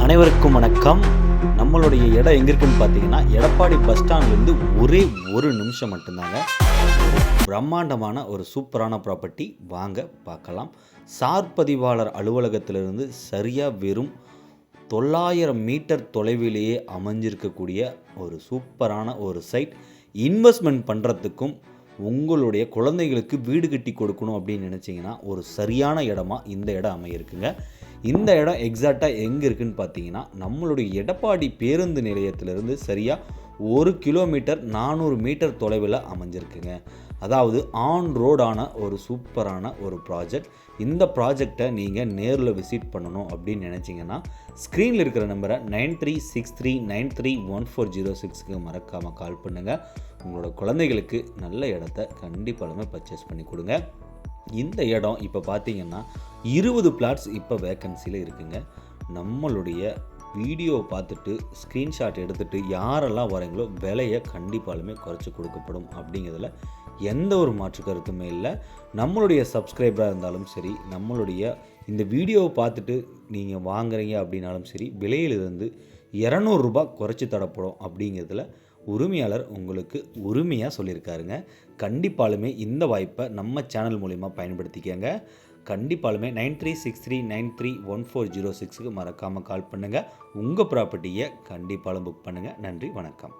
அனைவருக்கும் வணக்கம். நம்மளுடைய இடம் எங்கே இருக்குன்னு பார்த்தீங்கன்னா, எடப்பாடி பஸ் ஸ்டாண்ட்லேருந்து ஒரே ஒரு நிமிஷம் மட்டும்தாங்க. ஒரு பிரம்மாண்டமான ஒரு சூப்பரான ப்ராப்பர்ட்டி வாங்க பார்க்கலாம். சார் பதிவாளர் அலுவலகத்திலிருந்து சரியாக வெறும் 900 மீட்டர் தொலைவிலேயே அமைஞ்சிருக்கக்கூடிய ஒரு சூப்பரான ஒரு சைட். இன்வெஸ்ட்மெண்ட் பண்ணுறதுக்கும் உங்களுடைய குழந்தைகளுக்கு வீடு கட்டி கொடுக்கணும் அப்படின்னு நினச்சிங்கன்னா ஒரு சரியான இடமா இந்த இடம் அமையிருக்குங்க. இந்த இடம் எக்ஸாக்டாக எங்கே இருக்குதுன்னு பார்த்தீங்கன்னா, நம்மளுடைய எடப்பாடி பேருந்து நிலையத்திலிருந்து சரியாக 1 கிலோமீட்டர் 400 மீட்டர் தொலைவில் அமைஞ்சிருக்குங்க. அதாவது ஆன் ரோடான ஒரு சூப்பரான ஒரு ப்ராஜெக்ட். இந்த ப்ராஜெக்டை நீங்கள் நேரில் விசிட் பண்ணணும் அப்படின்னு நினச்சிங்கன்னா, ஸ்க்ரீனில் இருக்கிற நம்பரை 9363931406க்கு மறக்காமல் கால் பண்ணுங்கள். உங்களோட குழந்தைகளுக்கு நல்ல இடத்த கண்டிப்பாக பர்ச்சேஸ் பண்ணி கொடுங்க. இந்த இடம் இப்போ பார்த்தீங்கன்னா 20 பிளாட்ஸ் இப்போ வேக்கன்சியில் இருக்குங்க. நம்மளுடைய வீடியோ பார்த்துட்டு ஸ்க்ரீன்ஷாட் எடுத்துகிட்டு யாரெல்லாம் வரீங்களோ விலையை கண்டிப்பாலுமே குறைச்சி கொடுக்கப்படும் அப்படிங்கிறதுல எந்த ஒரு மாற்று கருத்துமே இல்லை. நம்மளுடைய சப்ஸ்கிரைபராக இருந்தாலும் சரி, நம்மளுடைய இந்த வீடியோவை பார்த்துட்டு நீங்கள் வாங்குறீங்க அப்படின்னாலும் சரி, விலையிலிருந்து 200 ரூபாய் குறைச்சி தரப்படும் அப்படிங்கிறதுல உரிமையாளர் உங்களுக்கு உரிமையாக சொல்லியிருக்காருங்க. கண்டிப்பாலுமே இந்த வாய்ப்பை நம்ம சேனல் மூலிமா பயன்படுத்திக்கங்க. கண்டிப்பாலுமே 9363931406க்கு மறக்காமல் கால் பண்ணுங்கள். உங்கள் ப்ராப்பர்ட்டியை கண்டிப்பாலும் புக் பண்ணுங்கள். நன்றி, வணக்கம்.